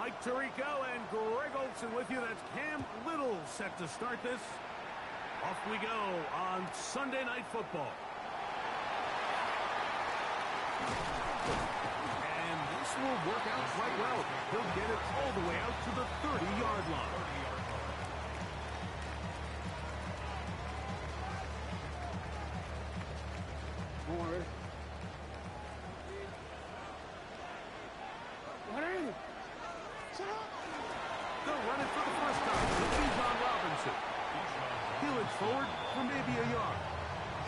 Mike Tirico and Greg Olson with you. That's Cam Little set to start this. Off we go on Sunday Night Football. And this will work out quite well. He'll get it all the way out to the 30-yard line. They'll run it for the first time. It's on Robinson. He'll inch forward for maybe a yard.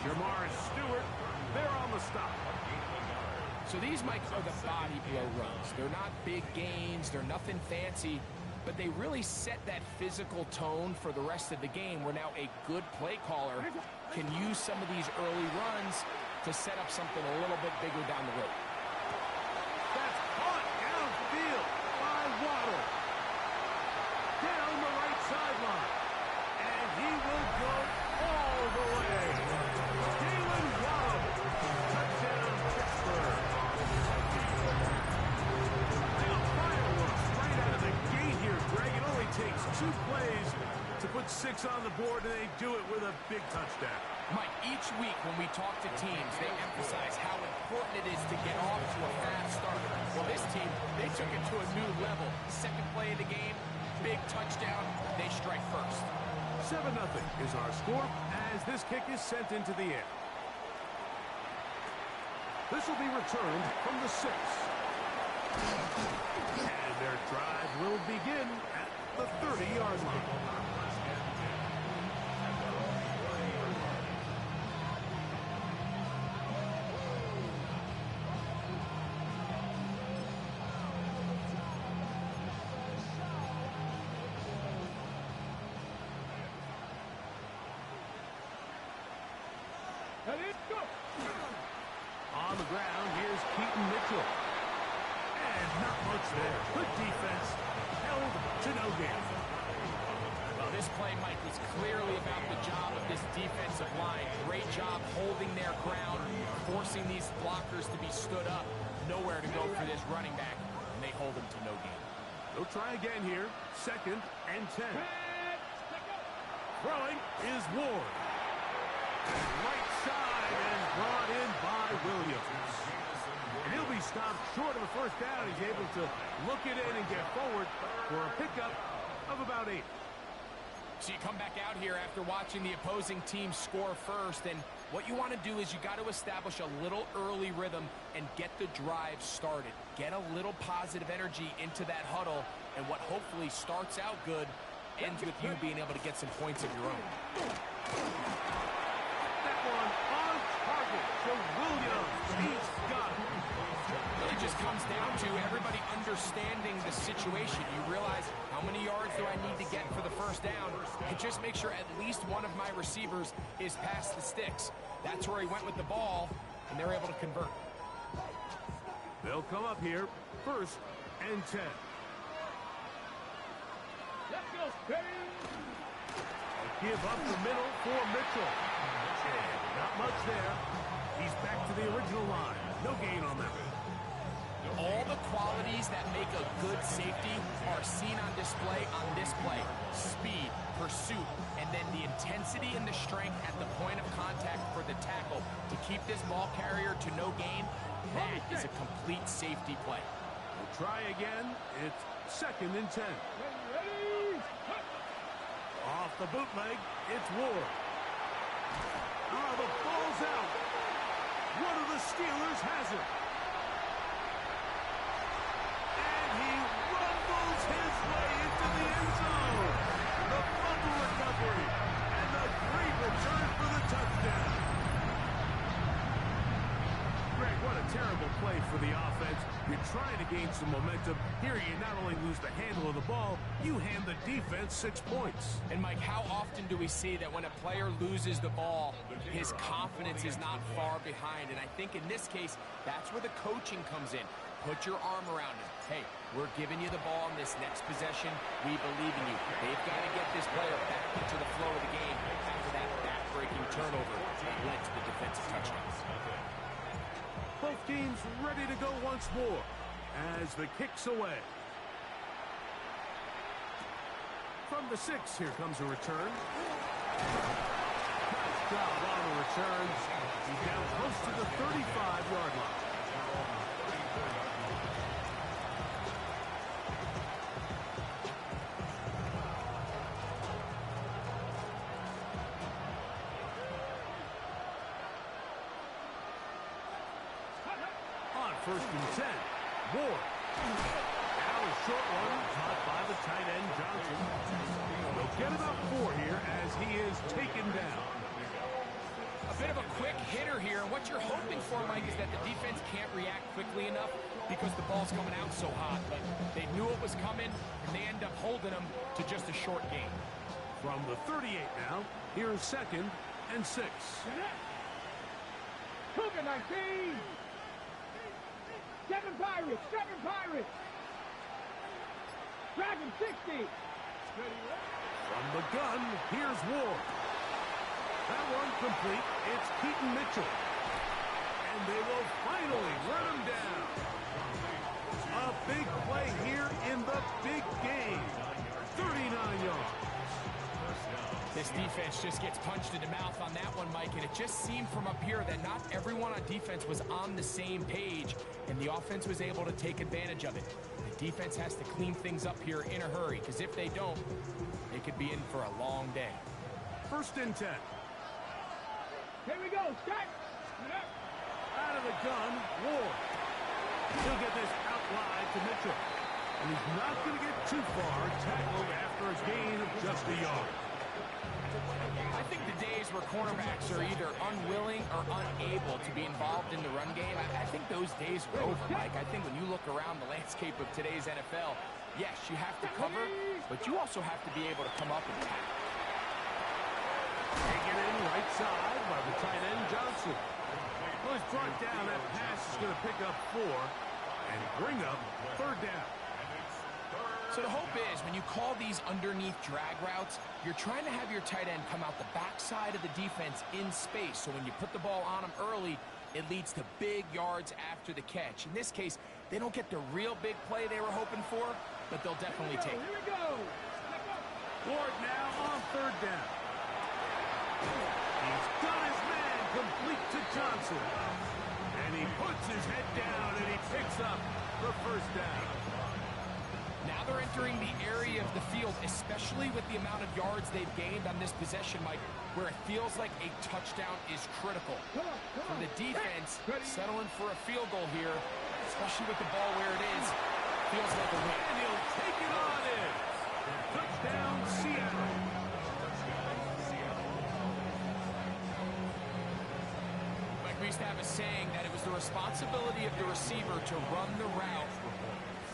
Jamar Stewart, they're on the stop. So these, Mike, are the body blow runs. They're not big gains. They're nothing fancy. But they really set that physical tone for the rest of the game where now a good play caller can use some of these early runs to set up something a little bit bigger down the road. That's caught downfield by Waddle. Down the right sideline. And he will go all the way. Jalen Waddle. Touchdown, Pittsburgh. They got fireworks right out of the gate here, Greg. It only takes 2 plays to put 6 on the board, and they do it with a big touchdown. Mike, each week when we talk to teams, they emphasize how important it is to get off to a fast start. Well, this team, they took it to a new level. Second play of the game, big touchdown, they strike first. 7-0 is our score as this kick is sent into the air. This will be returned from the 6. And their drive will begin at the 30-yard line. On the ground, here's Keaton Mitchell. And not much there. Good defense. Held to no gain. Well, this play, Mike, was clearly about the job of this defensive line. Great job holding their ground, forcing these blockers to be stood up. Nowhere to go for this running back, and they hold him to no gain. They'll try again here. 2nd and 10. Throwing is Ward. Right side and brought in by Williams. And he'll be stopped short of the first down. He's able to look it in and get forward for a pickup of about 8. So you come back out here after watching the opposing team score first, and what you want to do is you got to establish a little early rhythm and get the drive started. Get a little positive energy into that huddle, and what hopefully starts out good ends with you being able to get some points of your own. That one on target to Williams. He's got it. It just comes down to everybody understanding the situation. You realize how many yards do I need to get for the first down, and just make sure at least one of my receivers is past the sticks. That's where he went with the ball, and they're able to convert. They'll come up here, 1st and 10. Let's go, Perry. Give up the middle for Mitchell. And not much there. He's back to the original line. No gain on that. All the qualities that make a good safety are seen on display on this play. Speed, pursuit, and then the intensity and the strength at the point of contact for the tackle to keep this ball carrier to no gain. That is a complete safety play. We'll try again. It's 2nd and 10. Ready? Off the bootleg, it's Ward. Oh, the ball's out. One of the Steelers has it. And he rumbles his way into the end zone. The fumble recovery and the great return for the touchdown. Greg, what a terrible play for the offense. You're trying to gain some momentum. Here you not only lose the handle of the ball, you hand the defense 6 points. And Mike, how often do we see that when a player loses the ball, his confidence is not far behind? And I think in this case, that's where the coaching comes in. Put your arm around him. Hey, we're giving you the ball in this next possession. We believe in you. They've got to get this player back into the flow of the game after that back-breaking turnover that led to the defensive touchdown. Both teams ready to go once more as the kick's away. From the 6, here comes a return. Nice job on the returns. He's down close to the 35-yard line. On 1st and 10, Ward. Now a short one, caught by the tight end, Johnson. They'll get about 4 here as he is taken down. A bit of a quick hitter here, and what you're hoping for, Mike, is that the defense can't react quickly enough because the ball's coming out so hot. But they knew it was coming, and they end up holding them to just a short gain. From the 38 now, here is 2nd and 6. Cougar 19. 7 Pirates. 7 Pirates. Dragon 60. From the gun, here's Ward. That one complete. It's Keaton Mitchell. And they will finally run him down. A big play here in the big game. 39 yards. This defense just gets punched in the mouth on that one, Mike, and it just seemed from up here that not everyone on defense was on the same page, and the offense was able to take advantage of it. The defense has to clean things up here in a hurry, because if they don't, they could be in for a long day. 1st and 10. Here we go. Start. Out of the gun, Ward. He'll get this out wide to Mitchell. And he's not going to get too far, tackled after a gain of just a yard. I think the days where cornerbacks are either unwilling or unable to be involved in the run game, I think those days are over, Mike. I think when you look around the landscape of today's NFL, yes, you have to cover, but you also have to be able to come up and tackle. Taken in right side by the tight end, Johnson. Well, he's brought down. That pass is going to pick up 4 and bring up 3rd down. So the hope is when you call these underneath drag routes, you're trying to have your tight end come out the backside of the defense in space. So when you put the ball on him early, it leads to big yards after the catch. In this case, they don't get the real big play they were hoping for, but they'll definitely take it. Here we go. Ward now on 3rd down. He's got his man complete to Johnson. And he puts his head down and he picks up the 1st down. Now they're entering the area of the field, especially with the amount of yards they've gained on this possession, Mike, where it feels like a touchdown is critical. For the defense, settling for a field goal here, especially with the ball where it is, feels like a win. And he'll take it on in. Touchdown, Seattle. Mike, we used to have a saying that it was the responsibility of the receiver to run the route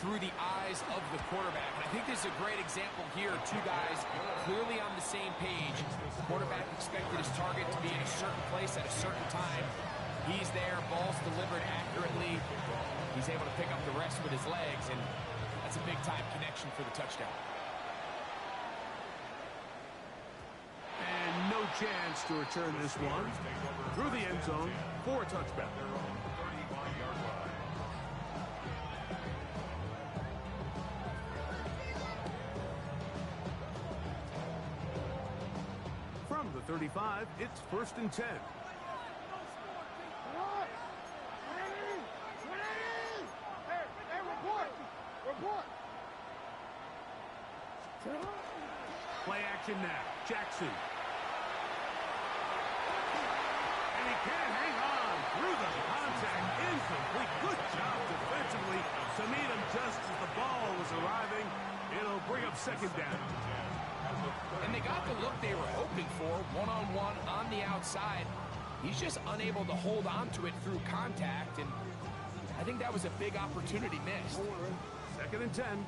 through the eyes of the quarterback. And I think this is a great example here. 2 guys clearly on the same page. The quarterback expected his target to be in a certain place at a certain time. He's there, ball's delivered accurately. He's able to pick up the rest with his legs, and that's a big-time connection for the touchdown. And no chance to return this one through the end zone for a touchback. From the 35, it's 1st and 10. Play action now. Jackson. And he can't hang on through the contact. Incomplete. Good job defensively to meet him just as the ball was arriving. It'll bring up 2nd down. And they got the look they were hoping for, one-on-one on the outside. He's just unable to hold on to it through contact, and I think that was a big opportunity missed. 2nd and 10.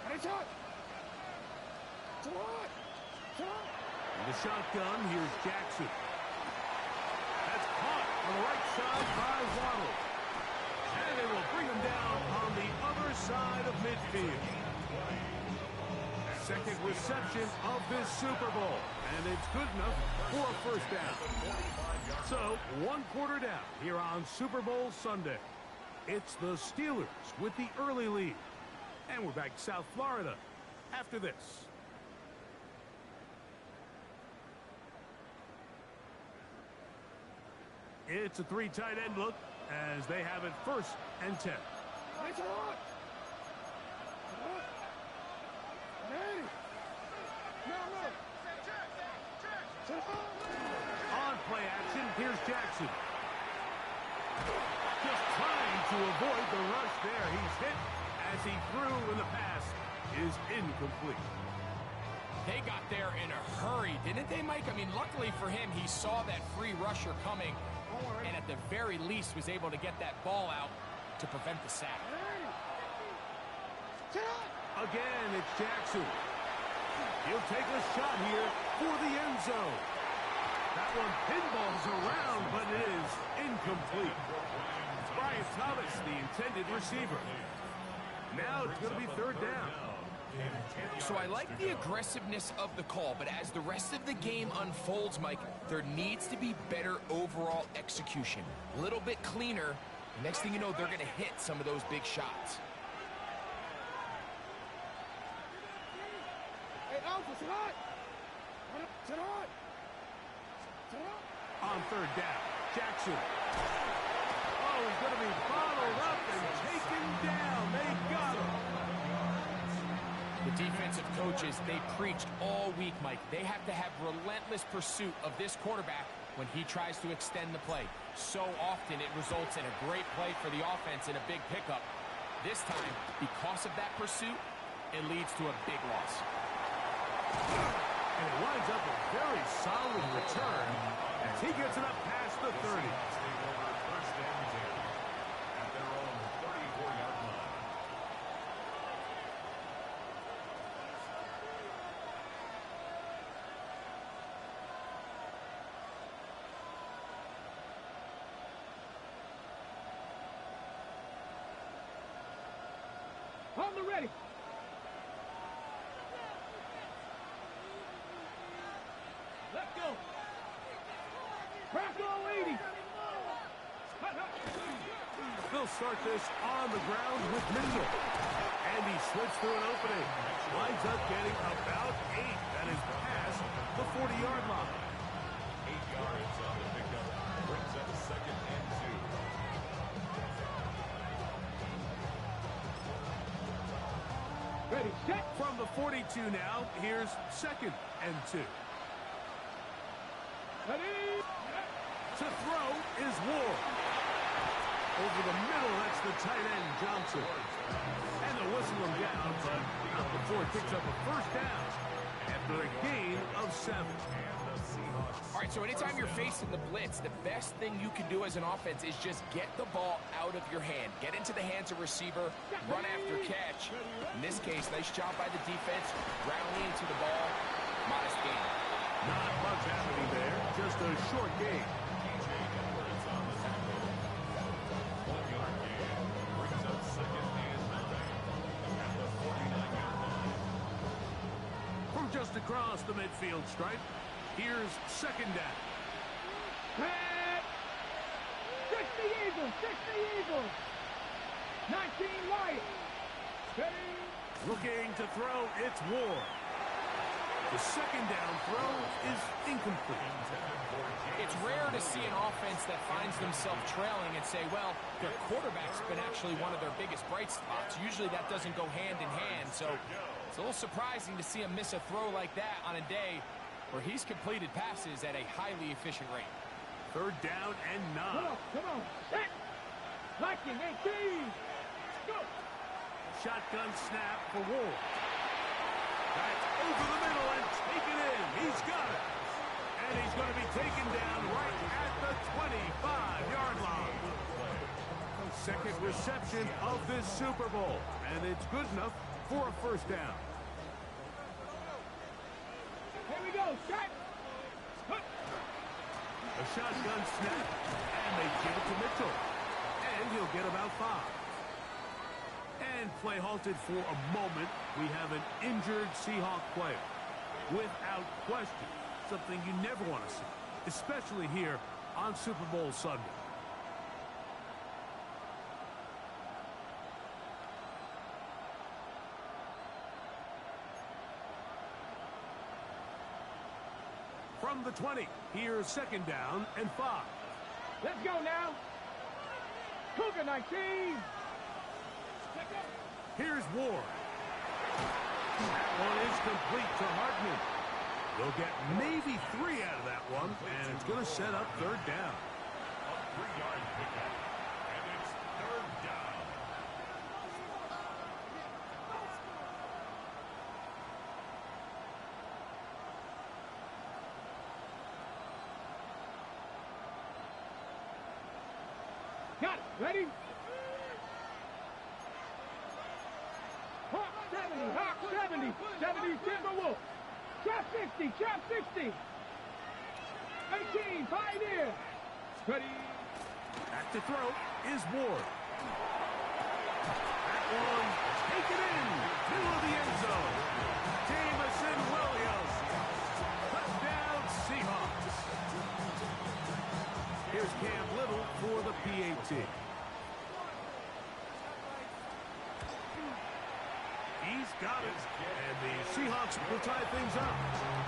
In the shotgun, here's Jackson. That's caught on the right side by Waddle. And they will bring him down on the other side of midfield. 2nd reception of this Super Bowl. And it's good enough for a 1st down. So, 1 quarter down here on Super Bowl Sunday. It's the Steelers with the early lead. And we're back to South Florida after this. It's a three tight end look as they have it 1st and 10. On play action, here's Jackson. Just trying to avoid the rush there. He's hit as he threw, and the pass is incomplete. They got there in a hurry, didn't they, Mike? I mean, luckily for him, he saw that free rusher coming, and at the very least was able to get that ball out to prevent the sack. Again, it's Jackson. He'll take a shot here for the end zone. That one pinballs around, but it is incomplete. Brian Thomas, the intended receiver. Now it's going to be 3rd down. So I like the aggressiveness of the call, but as the rest of the game unfolds, Mike, there needs to be better overall execution. A little bit cleaner. The next thing you know, they're going to hit some of those big shots. On 3rd down, Jackson. Oh, he's going to be bottled up and taken down. They got him. The defensive coaches, they preached all week, Mike. They have to have relentless pursuit of this quarterback when he tries to extend the play. So often it results in a great play for the offense and a big pickup. This time, because of that pursuit, it leads to a big loss. And it winds up a very solid return as he gets it up past the 30. On the ready. Let's go. Crack all 80. They'll start this on the ground with Mitchell. And he slips through an opening. Winds up getting about 8. That is past the 40-yard line. 8 yards on the pickup. Brings up 2nd and 2. Ready, set. From the 42 now, here's 2nd and 2. Ready. To throw is Ward. Over the middle, that's the tight end, Johnson. And they'll whistle him down, but not before it picks up a 1st down after a gain of 7. All right, so anytime you're facing the blitz, the best thing you can do as an offense is just get the ball out of your hand. Get into the hands of receiver, run after catch. In this case, nice job by the defense, rallying to the ball. Modest gain. Not much happening there, just a short gain. From just across the midfield stripe, here's 2nd down. Pat. 60 Eagles. 60 Eagles. 19 Lions. Ready. Looking to throw, it's Ward. The 2nd down throw is incomplete. It's rare to see an offense that finds themselves trailing and say, well, their quarterback's been actually one of their biggest bright spots. Usually that doesn't go hand in hand, so it's a little surprising to see him miss a throw like that on a day where he's completed passes at a highly efficient rate. 3rd down and 9. Come on. Set. Liking 18. Go. Shotgun snap for Ward. That's over the middle and taken in. He's got it. And he's going to be taken down right at the 25-yard line. 2nd reception of this Super Bowl. And it's good enough for a 1st down. Here we go. Set. A shotgun snap. And they give it to Mitchell. And he'll get about 5. And play halted for a moment. We have an injured Seahawk player. Without question, something you never want to see, especially here on Super Bowl Sunday. the 20. Here's second down and 5. Let's go now. Cougar 19. Here's Ward. That one is complete to Hartman. They'll get maybe 3 out of that one, and it's going to set up third down. A 3-yard pickup. And it's third down. Got it. Ready? Hawk 70. Hawk 70. 70 Timberwolf. Trap 60. Trap 60. 18. Pioneer. Ready? Back to throw is Ward. That one taken in. Middle of the end zone. Jamison Williams. Touchdown Seahawks. Here's Cam Little for the PAT. He's got it. And the Seahawks will tie things up.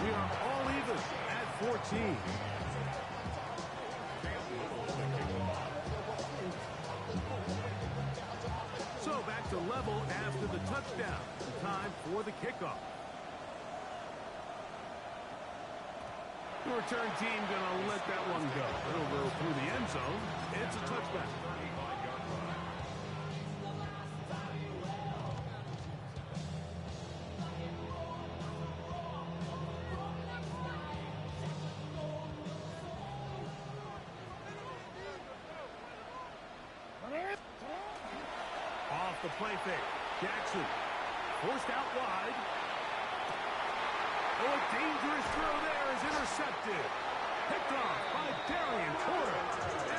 We are all even at 14. So back to level after the touchdown. Time for the kickoff. The return team going to let that one go. It'll go through the end zone. It's a touchback. 35-yard run. Off the play fake. Jackson forced out wide. Oh, a dangerous throw there is intercepted. Picked off by Darian Porter.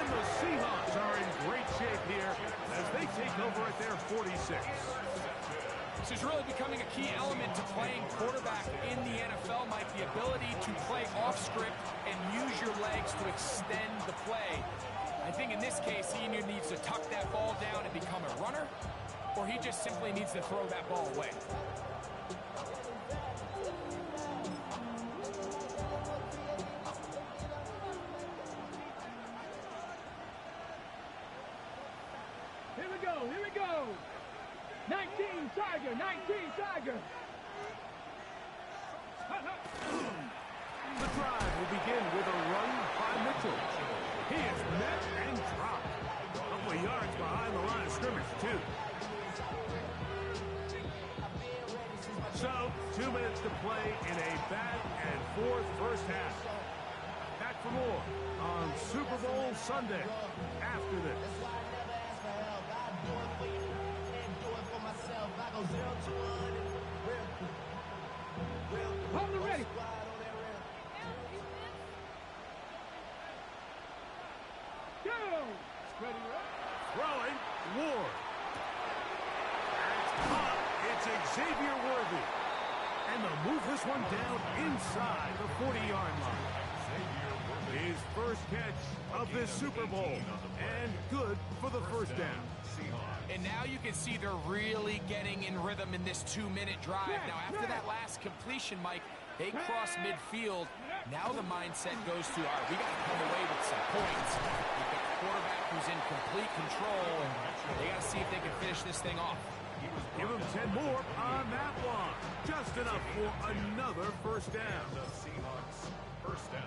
And the Seahawks are in great shape here as they take over at their 46. This is really becoming a key element to playing quarterback in the NFL, Mike, the ability to play off script and use your legs to extend the play. I think in this case, he either needs to tuck that ball down and become a runner, or he just simply needs to throw that ball away. Here we go. Here we go. 19 Tiger. 19 Tiger. The drive will begin with a run by Mitchell. He is met and dropped. A couple of yards behind the line of scrimmage, too. So, 2 minutes to play in a back-and-forth first half. Back for more on Super Bowl Sunday after this. Hold it ready. Go. Ready, Throwing, Ward. That's caught. It's Xavier Worthy. And they'll move this one down inside the 40-yard line. His first catch of this Super Bowl. And good for the first down. And now you can see they're really getting in rhythm in this 2-minute drive. Now, after that last completion, Mike, they cross midfield. Now the mindset goes to, all right, we got to come away with some points. We've got a quarterback who's in complete control, and they got to see if they can finish this thing off. Give him 10 more on that one. Just enough for another first down.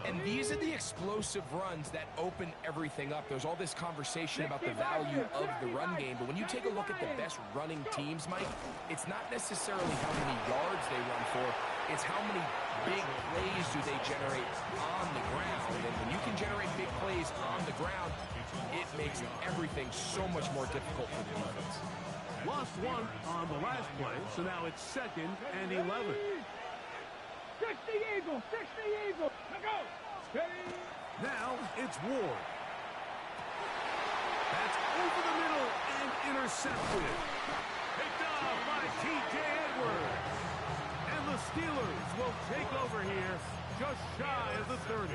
And these are the explosive runs that open everything up. There's all this conversation about the value of the run game, but when you take a look at the best running teams, Mike, it's not necessarily how many yards they run for, it's how many big plays do they generate on the ground. And when you can generate big plays on the ground, it makes everything so much more difficult for the defense. Lost one on the last play, so now it's 2nd and 11. 60 Eagles. 60 Eagles. Let's go. Ready. Now it's Ward. That's over the middle and intercepted. Picked off by T.J. Edwards. And the Steelers will take over here just shy of the 30.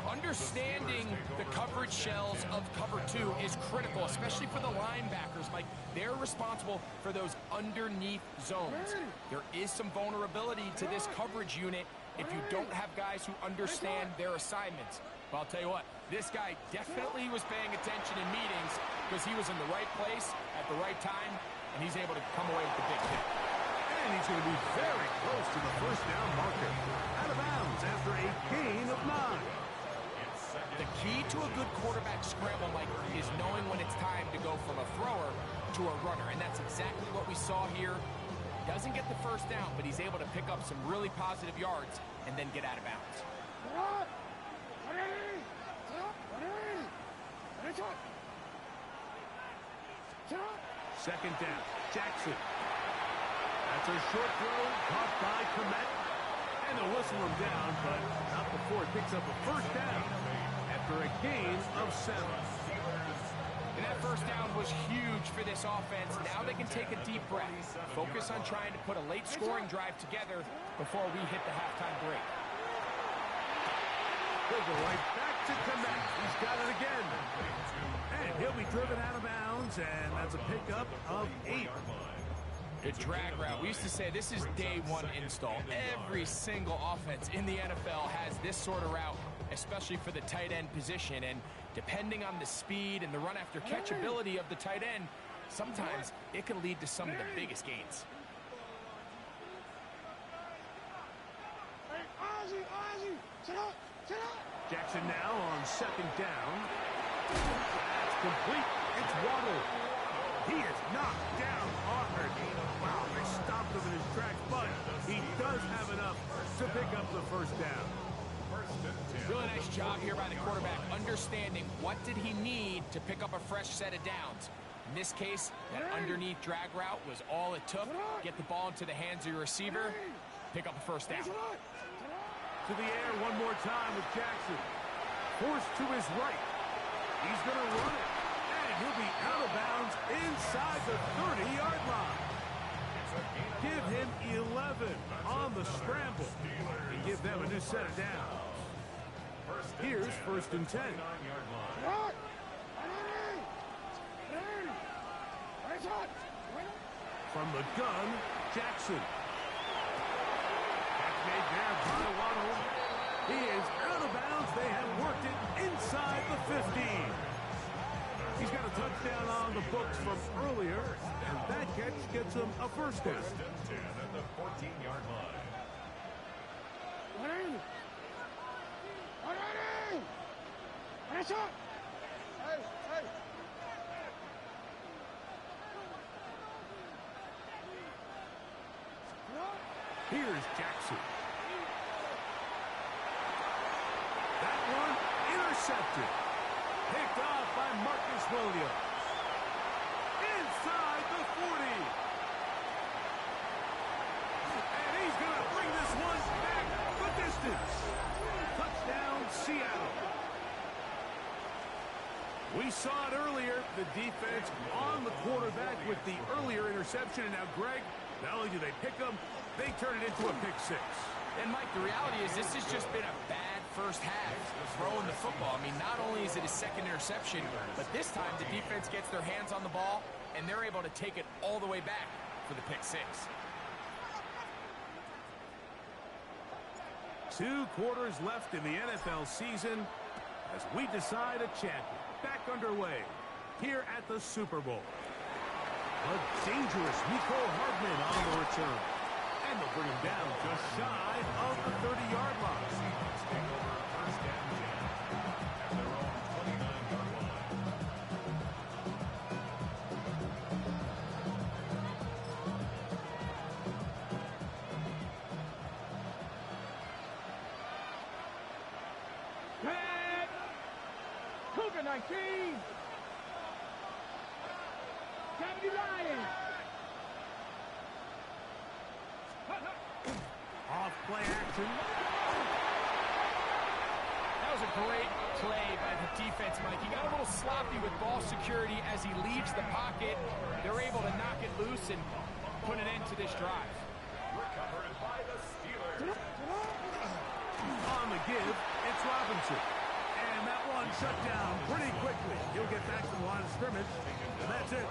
Understanding the coverage shells of cover 2 is critical, especially for the linebackers, Mike. They're responsible for those underneath zones. There is some vulnerability to this coverage unit if you don't have guys who understand their assignments. But I'll tell you what, this guy definitely was paying attention in meetings because he was in the right place at the right time, and he's able to come away with the big hit. And he's going to be very close to the first down marker. Out of bounds after a gain of 9. The key to a good quarterback scramble, Mike, is knowing when it's time to go from a thrower to a runner, and that's exactly what we saw here. Doesn't get the first down, but he's able to pick up some really positive yards and then get out of bounds. Second down, Jackson. That's a short throw, caught by Komet. And they'll whistle him down, but not before it picks up a first down after a gain of 7. And that first down was huge for this offense. Now they can take a deep breath, focus on trying to put a late scoring drive together before we hit the halftime break. He'll go right back to Komet. He's got it again. And he'll be driven out of bounds, and that's a pickup of 8. The drag route. We used to say this is day one install. Every single offense in the NFL has this sort of route, especially for the tight end position. And depending on the speed and the run after catch ability of the tight end, sometimes it can lead to some of the biggest gains. Jackson now on second down. That's complete. It's Waddle. He is knocked down hard. Wow, they stopped him in his tracks, but he does have enough to pick up the first down. Really nice job here by the quarterback, understanding what did he need to pick up a fresh set of downs. In this case, that underneath drag route was all it took. Get the ball into the hands of your receiver, pick up a first down. To the air one more time with Jackson. Forced to his right. He's going to run it. And he'll be out of bounds inside the 30-yard line. Give him 11 on the scramble and give them a new set of downs. Here's first and 10. From the gun, Jackson. Catch made there by Waddle. He is out of bounds. They have worked it inside the 15. He's got a touchdown on the books from earlier, and that catch gets him a first down. First and 10 at the 14-yard line. Here's Jackson. That one intercepted. Picked off by Marcus Williams. Inside the 40. And he's going to bring this one back the distance. Touchdown, Seattle. We saw it earlier, the defense on the quarterback with the earlier interception. And now, Greg, not only do they pick them, they turn it into a pick 6. And, Mike, the reality is this has just been a bad first half throwing the football. I mean, not only is it a second interception, but this time the defense gets their hands on the ball, and they're able to take it all the way back for the pick 6. 2 quarters left in the NFL season as we decide a champion. Back underway here at the Super Bowl. A dangerous Mecole Hardman on the return. And they'll bring him down just shy of the 30-yard line. Red! Cougar 19! 70 Lions! Off play action. That was a great play by the defense, Mike. He got a little sloppy with ball security as he leaves the pocket. They're able to knock it loose and put an end to this drive. Recovered by the Steelers. On the give, it's Robinson. And that one shut down pretty quickly. He'll get back to the line of scrimmage, and that's it.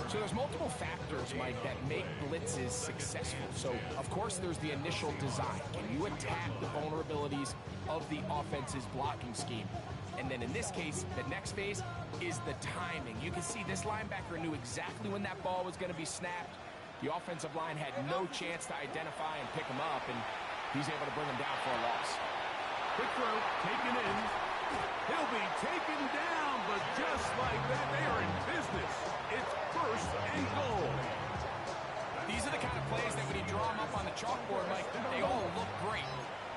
So there's multiple factors, Mike, that make blitzes successful. So, of course, there's the initial design. Can you attack the vulnerabilities of the offense's blocking scheme? And then in this case, the next phase is the timing. You can see this linebacker knew exactly when that ball was going to be snapped. The offensive line had no chance to identify and pick him up, and he's able to bring him down for a loss. Quick throw, taken in. He'll be taken down, but just like that, they are in business. It's first and goal. These are the kind of plays that when you draw them up on the chalkboard, Mike, they all look great.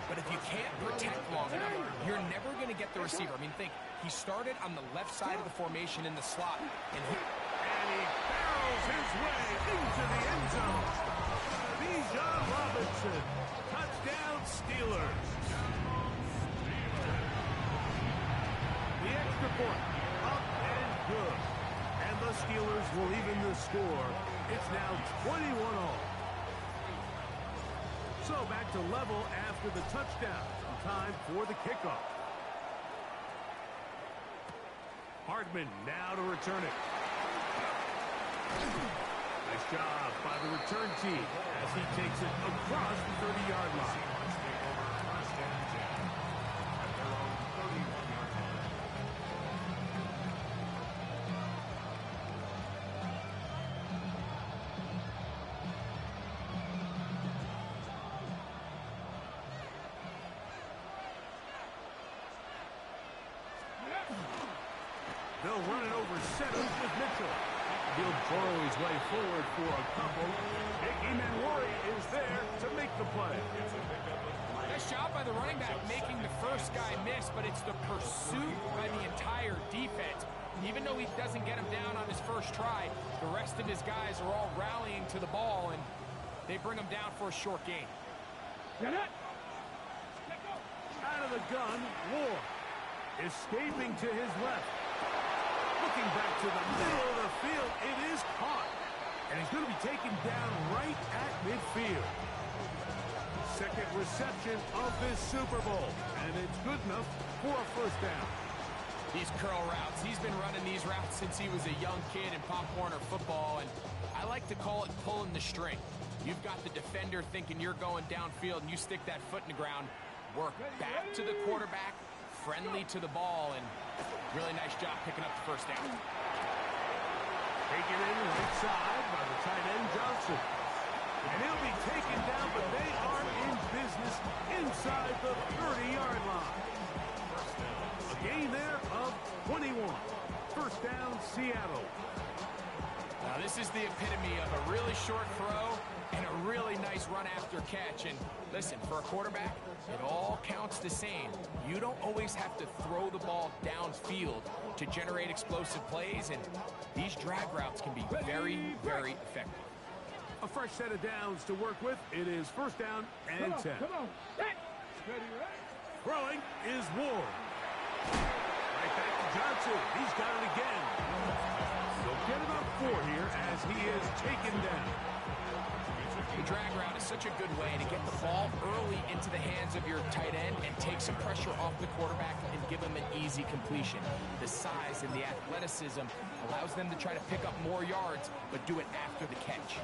But if you can't protect long enough, you're never going to get the receiver. I mean, think, he started on the left side of the formation in the slot, and he barrels his way into the end zone. Bijan Robinson, touchdown Steelers. The extra point, up and good. And the Steelers will even the score. It's now 21-all. So back to level after the touchdown. Time for the kickoff. Hardman now to return it. Nice job by the return team as he takes it across the 30-yard line. They'll run it over center with Mitchell. He'll burrow his way forward for a couple. Mickey Manwari is there to make the play. Nice job by the running back making the first guy miss, but it's the pursuit by the entire defense. Even though he doesn't get him down on his first try, the rest of his guys are all rallying to the ball, and they bring him down for a short gain. Out of the gun, Ward. Escaping to his left. Looking back to the middle of the field, it is caught. And he's going to be taken down right at midfield. Second reception of this Super Bowl, and it's good enough for a first down. These curl routes, he's been running these routes since he was a young kid in Pop Warner football, and I like to call it pulling the string. You've got the defender thinking you're going downfield, and you stick that foot in the ground, work back to the quarterback, friendly to the ball, and really nice job picking up the first down. Taken in right side by the tight end Johnson. And he'll be taken down, but they are in business inside the 30-yard line. A gain there of 21. First down, Seattle. Now this is the epitome of a really short throw and a really nice run after catch. And listen, for a quarterback, it all counts the same. You don't always have to throw the ball downfield to generate explosive plays, and these drag routes can be very, very effective. A fresh set of downs to work with. It is first down and 10. Come on. Throwing is Ward. Right back to Johnson. He's got it again. They'll get about 4 here as he is taken down. The drag route is such a good way to get the ball early into the hands of your tight end and take some pressure off the quarterback and give him an easy completion. The size and the athleticism allows them to try to pick up more yards, but do it after the catch.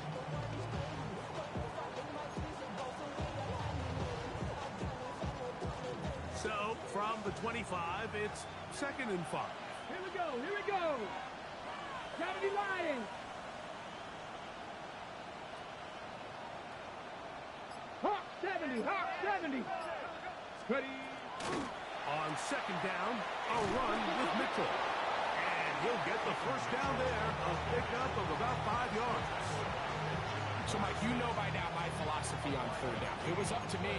So, from the 25, it's 2nd and 5. Here we go. 70 Lions. Hawk 70. Steady. On 2nd down, a run with Mitchell. And he'll get the first down there, a pickup of about 5 yards. So, Mike, you know by now my philosophy on 3rd down. If it was up to me,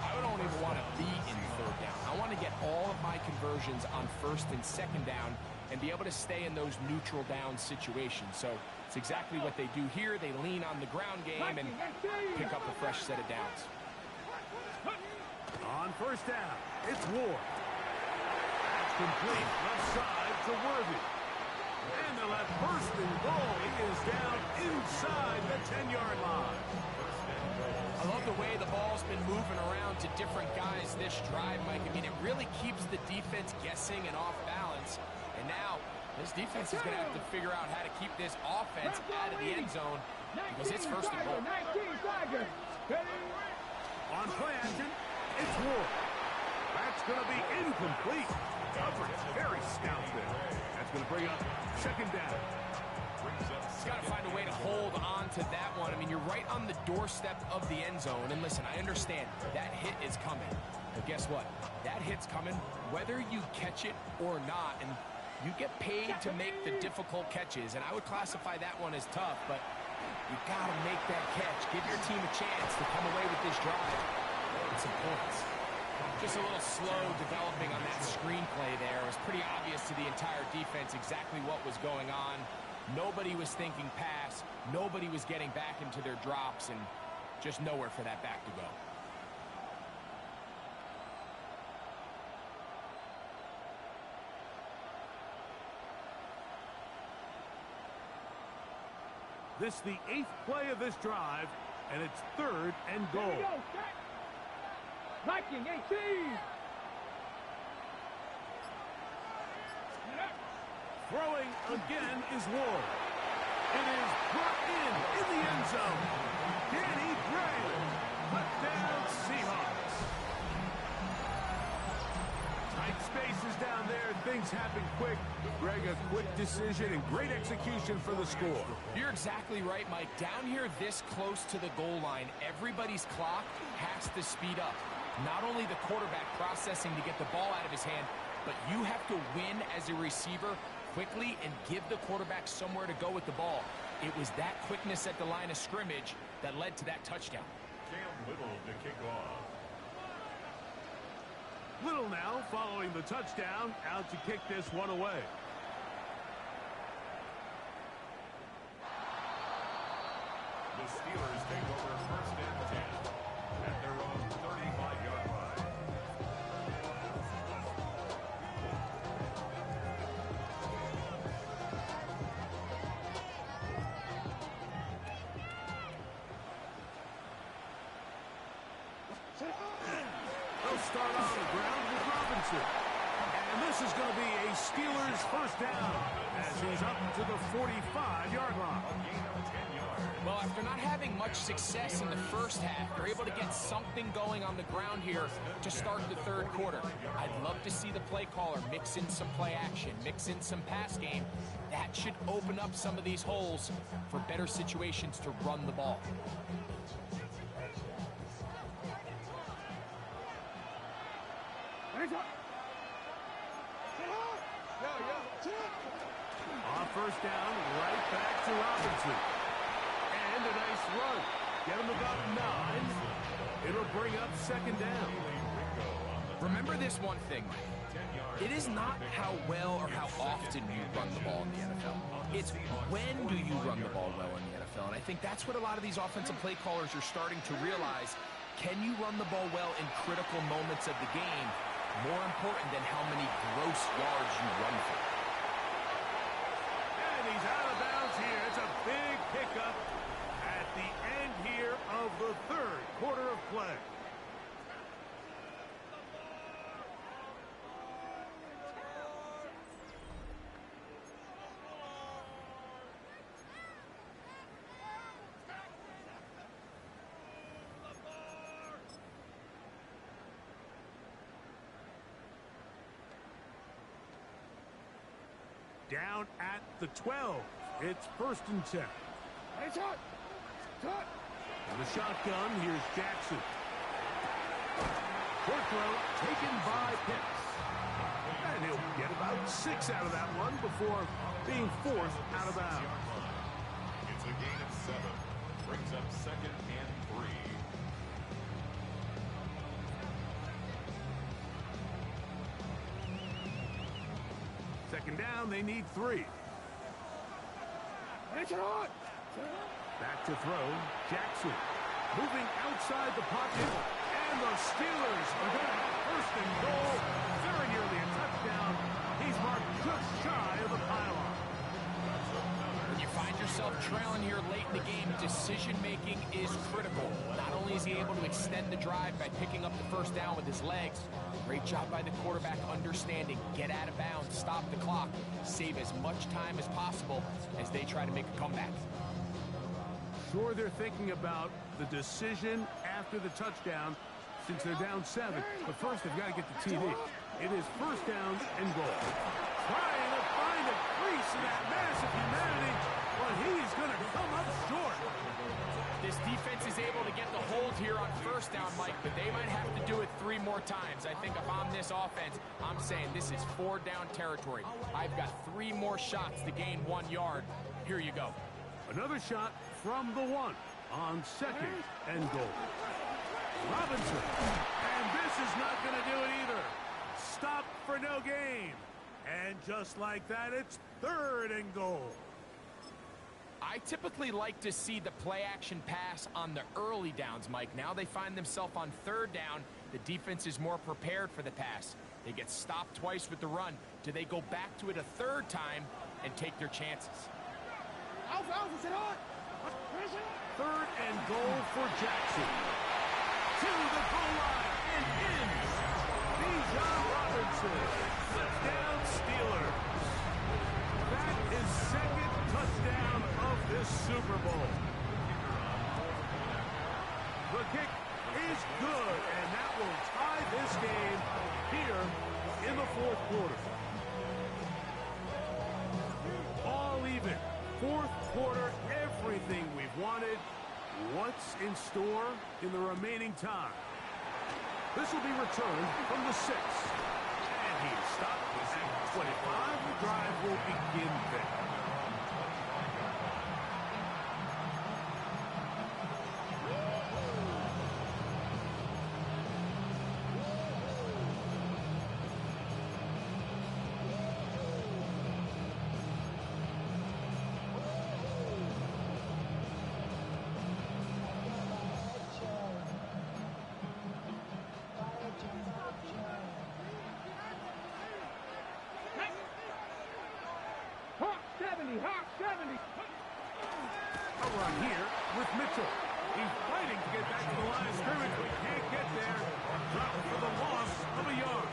I don't even want to be in 3rd down. I want to get all of my conversions on 1st and 2nd down and be able to stay in those neutral down situations. So it's exactly what they do here. They lean on the ground game and pick up a fresh set of downs. On 1st down, it's Ward. That's complete left side to Worthy. And they'll have 1st and goal. He is down inside the 10-yard line. I love the way the ball's been moving around to different guys this drive, Mike. I mean, it really keeps the defense guessing and off balance. And now, this defense is going to have to figure out how to keep this offense out of the end zone because it's first and goal. 19 Tiger. On play action, it's Ward. That's going to be incomplete. Coverage, very stout there. That's going to bring up second down. He's got to find a way to hold on to that one. I mean, you're right on the doorstep of the end zone. And listen, I understand that hit is coming. But guess what? That hit's coming whether you catch it or not. And you get paid to make the difficult catches. And I would classify that one as tough. But you got to make that catch. Give your team a chance to come away with this drive with some points. Just a little slow developing on that screenplay there. It was pretty obvious to the entire defense exactly what was going on. Nobody was thinking pass. Nobody was getting back into their drops, and just nowhere for that back to go. This is the 8th play of this drive, and it's 3rd and goal. Viking 18. Throwing again is Ward. It is brought in the end zone. Danny Gray. Touchdown Seahawks. Tight spaces down there. Things happen quick. Greg, a quick decision and great execution for the score. You're exactly right, Mike. Down here this close to the goal line, everybody's clock has to speed up. Not only the quarterback processing to get the ball out of his hand, but you have to win as a receiver quickly and give the quarterback somewhere to go with the ball. It was that quickness at the line of scrimmage that led to that touchdown. Cam Little to kick off. Little now following the touchdown, out to kick this one away. The Steelers take over 1st and 10 at their own 35-yard line. They'll start on the ground with Robinson. And this is going to be a Steelers first down as he's up to the 45-yard line. A gain of 10 yards. Well, after not having much success in the first half, they're able to get something going on the ground here to start the 3rd quarter. I'd love to see the play caller mix in some play action, mix in some pass game. That should open up some of these holes for better situations to run the ball. On first down, right back to Robinson. And a nice run. Get him about 9. It'll bring up second down. Remember this one thing, Mike. It is not how well or how often you run the ball in the NFL. It's when do you run the ball well in the NFL. And I think that's what a lot of these offensive play callers are starting to realize. Can you run the ball well in critical moments of the game? More important than how many gross yards you run for. And he's out of bounds here. It's a big pickup at the end here of the 3rd quarter of play. Down at the 12. It's 1st and 10. And the shotgun, here's Jackson. Short throw taken by Pitts. And he'll get about 6 out of that one before being forced out of bounds. It's a gain of 7. Brings up 2nd and 3. Second down, they need 3. Back to throw, Jackson. Moving outside the pocket, and the Steelers are going to have 1st and goal. Very nearly a touchdown. He's marked just shy of the pylon. When you find yourself trailing here late in the game, decision-making is critical. Not only is he able to extend the drive by picking up the first down with his legs, great job by the quarterback understanding, get out of bounds, stop the clock, save as much time as possible as they try to make a comeback. Sure, they're thinking about the decision after the touchdown since they're down 7. But first, they've got to get the TD. It is first down and goal. Trying to find a crease in that massive humanity, but he's going to come up short. This defense is able to get the hold here on first down, Mike, but they might have to do it 3 more times. I think if I'm this offense, I'm saying this is 4 down territory. I've got 3 more shots to gain 1 yard. Here you go. Another shot from the 1 on second and goal. Robinson, and this is not going to do it either. Stop for no gain. And just like that, it's third and goal. I typically like to see the play-action pass on the early downs, Mike. Now they find themselves on third down. The defense is more prepared for the pass. They get stopped twice with the run. Do they go back to it a third time and take their chances? Third and goal for Jackson. To the goal line and in. Bijan Robinson. Touchdown Steelers. That is second touchdown of this Super Bowl. The kick is good, and that will tie this game here in the fourth quarter. All even. Fourth quarter, everything we've wanted. What's in store in the remaining time? This will be returned from the 6. And he's stopped at 25. The drive will begin there. Hawk 70. A run here with Mitchell. He's fighting to get back to the line of scrimmage, but can't get there. Drop for the loss of a yard.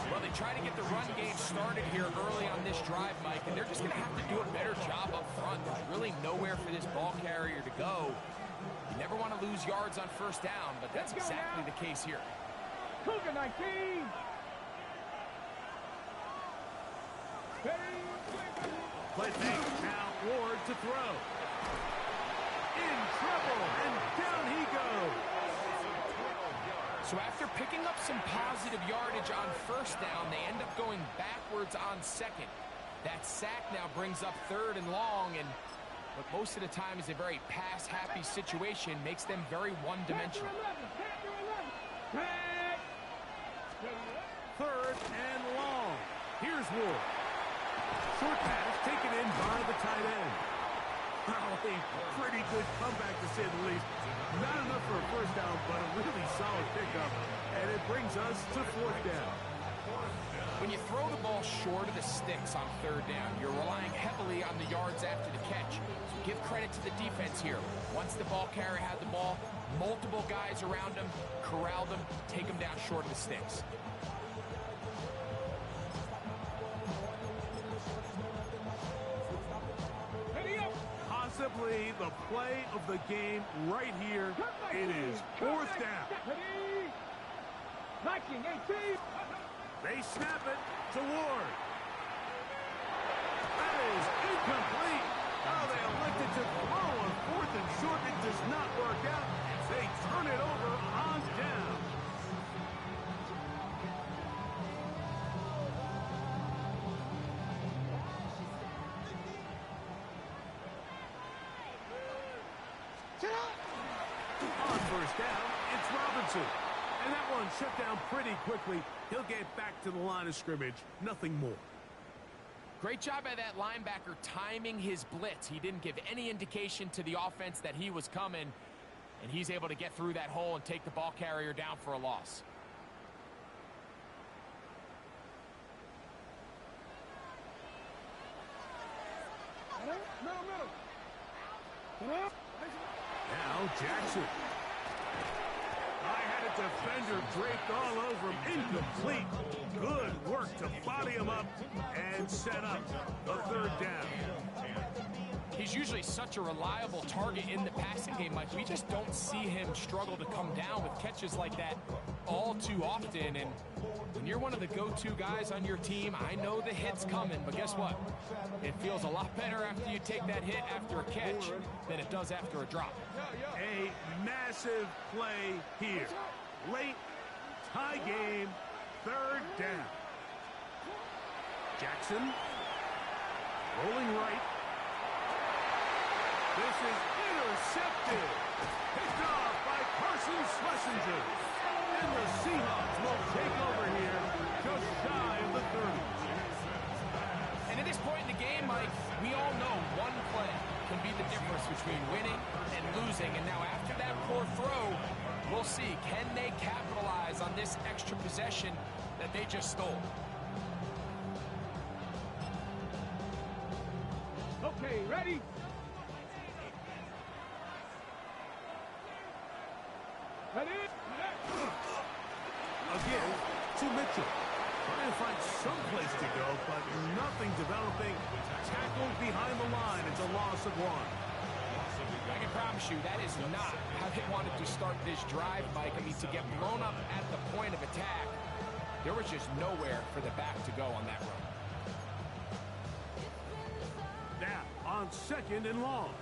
Well, they try to get the run game started here early on this drive, Mike, and they're just going to have to do a better job up front. There's really nowhere for this ball carrier to go. You never want to lose yards on first down, but that's exactly the case here. Cougar 19. Play fake. Now Ward to throw. In trouble, and down he goes. So after picking up some positive yardage on first down, they end up going backwards on second. That sack now brings up third and long, and what most of the time is a very pass-happy situation makes them very one-dimensional. Third and long. Here's Ward. Short pass taken in by the tight end. Well, a pretty good comeback to say the least. Not enough for a first down, but a really solid pickup. And it brings us to fourth down. When you throw the ball short of the sticks on third down, you're relying heavily on the yards after the catch. So give credit to the defense here. Once the ball carrier had the ball, multiple guys around him, corral them, take them down short of the sticks. Possibly the play of the game right here. It is fourth down. They snap it to Ward. That is incomplete. Oh, they elected to throw on fourth and short. It does not work out. They turn it over on down. On first down, it's Robinson. And that one shut down pretty quickly. He'll get back to the line of scrimmage. Nothing more. Great job by that linebacker timing his blitz. He didn't give any indication to the offense that he was coming, and he's able to get through that hole and take the ball carrier down for a loss. No. Now Jackson. I had a defender draped all over him. Incomplete. Good work to body him up and set up a third down. He's usually such a reliable target in the passing game, Mike. We just don't see him struggle to come down with catches like that all too often. And when you're one of the go-to guys on your team, I know the hit's coming, but guess what? It feels a lot better after you take that hit after a catch than it does after a drop. A massive play here. Late, tie game, third down. Jackson, rolling right. This is intercepted. Picked off by Carson Schlesinger. And the Seahawks will take over here just shy of the 30. And at this point in the game, Mike, we all know one play can be the difference between winning and losing. And now after that poor throw, we'll see, can they capitalize on this extra possession that they just stole? Okay, ready? Ready? Again, to Mitchell. Trying to find some place to go, but nothing developing. Tackled behind the line. It's a loss of one. I can promise you that is not how they wanted to start this drive, Mike. I mean, to get blown up at the point of attack, there was just nowhere for the back to go on that run. Now, on second and long.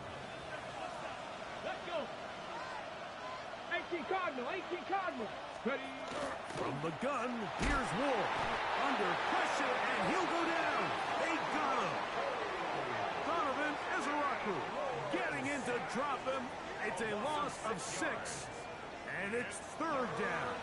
Let's go. 18 Cardinal, 18 Cardinal. Ready? From the gun, here's Ward. Under pressure, and he'll go down. They got him. Donovan Ezeraku getting in to drop him. It's a loss of 6, and it's third down.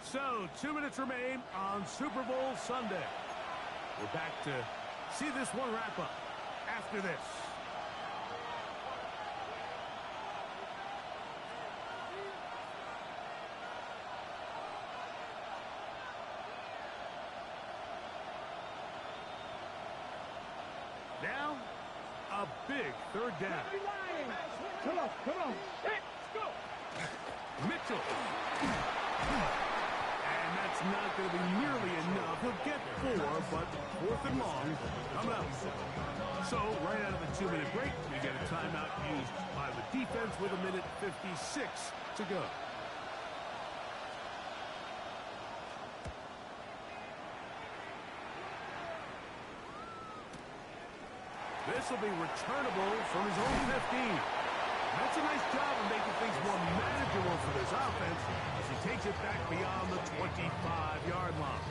So, 2 minutes remain on Super Bowl Sunday. We're back to see this one wrap up after this. Now, a big third down. Come on, come on. Let's go. Mitchell. And that's not going to be nearly enough. He'll get 4, but fourth and long coming up. So, right out of the 2-minute break, we get a timeout used by the defense with 1:56 to go. This will be returnable from his own 15. That's a nice job of making things more manageable for this offense as he takes it back beyond the 25-yard line.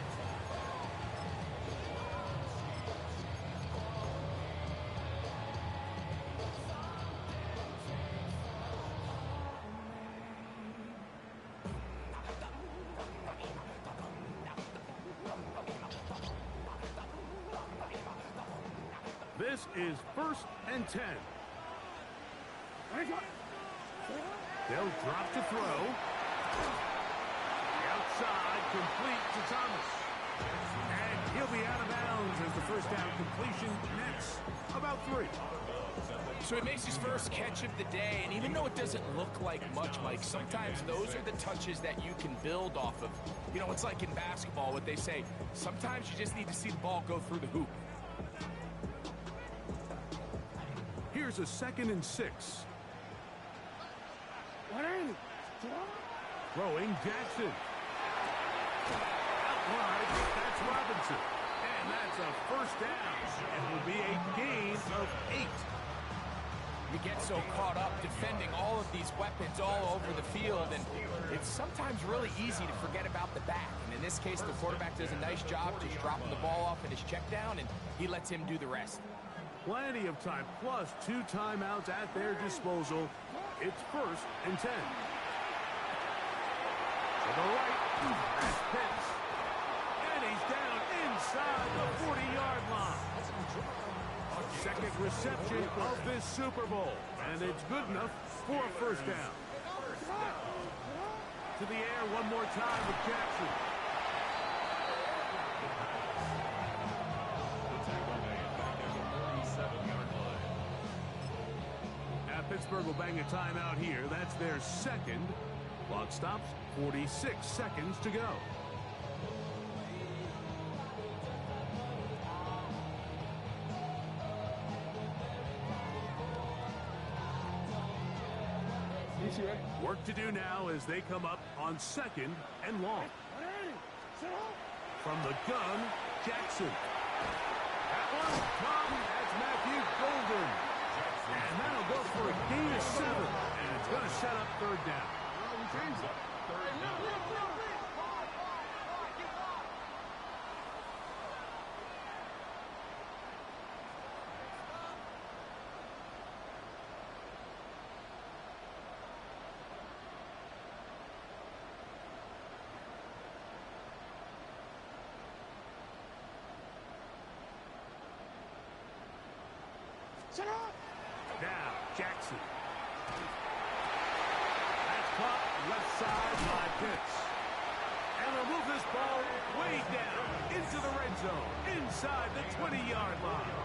This is 1st and 10. They'll drop to throw. The outside, complete to Thomas. And he'll be out of bounds as the first down completion nets about 3. So he makes his first catch of the day, and even though it doesn't look like much, Mike, sometimes those are the touches that you can build off of. You know, it's like in basketball, what they say, sometimes you just need to see the ball go through the hoop. Here's a 2nd and 6. Throwing Jackson. Out wide, that's Robinson. And that's a first down. It will be a gain of 8. You get so caught up defending all of these weapons all over the field, and it's sometimes really easy to forget about the back. And in this case, the quarterback does a nice job just dropping the ball off in his check down, and he lets him do the rest. Plenty of time, plus 2 timeouts at their disposal. It's 1st and 10. To the right, that's Pitts. And he's down inside the 40-yard line. Second reception of this Super Bowl, and it's good enough for a first down. to the air one more time with Jackson. The tackle made back at the 47-yard line. Now Pittsburgh will bang a timeout here. That's their second. Clock stops, 46 seconds to go. Work to do now as they come up on second and long. From the gun, Jackson. That one, Tom, that's Matthew Golden. And that'll go for a gain of 7. And it's going to set up third down. Third down. Now, Jackson. That's caught left side by Pitts. And they'll move this ball way down into the red zone, inside the 20-yard line.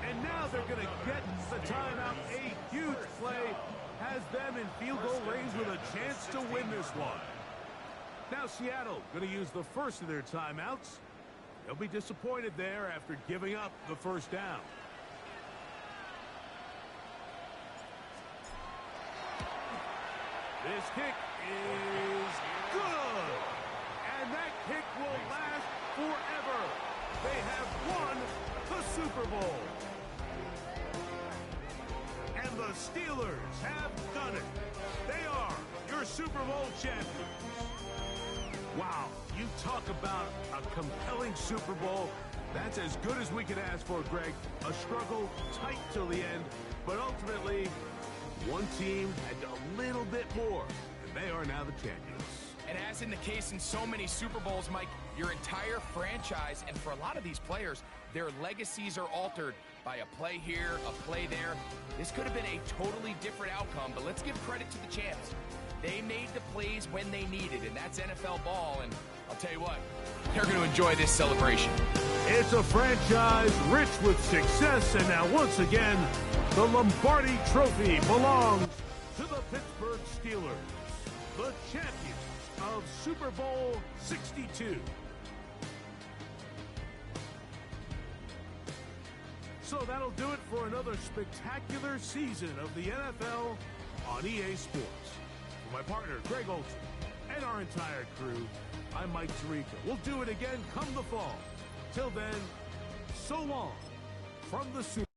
And now they're going to get the timeout. A huge play has them in field goal range with a chance to win this one. Now Seattle going to use the first of their timeouts. They'll be disappointed there after giving up the first down. This kick is good. And that kick will last forever. They have won the Super Bowl. And the Steelers have done it. They are your Super Bowl champions. Wow, you talk about a compelling Super Bowl. That's as good as we could ask for, Greg. A struggle tight till the end, but ultimately one team had a little bit more, and they are now the champions. And as in the case in so many Super Bowls, Mike, your entire franchise, and for a lot of these players, their legacies are altered by a play here, a play there. This could have been a totally different outcome, but let's give credit to the champs. They made the plays when they needed, and that's NFL ball, and I'll tell you what, they're going to enjoy this celebration. It's a franchise rich with success, and now once again, the Lombardi Trophy belongs to the Pittsburgh Steelers, the champions of Super Bowl 62. So that'll do it for another spectacular season of the NFL on EA Sports. For my partner, Greg Olson, and our entire crew, I'm Mike Tirico. We'll do it again come the fall. Till then, so long from the Super Bowl.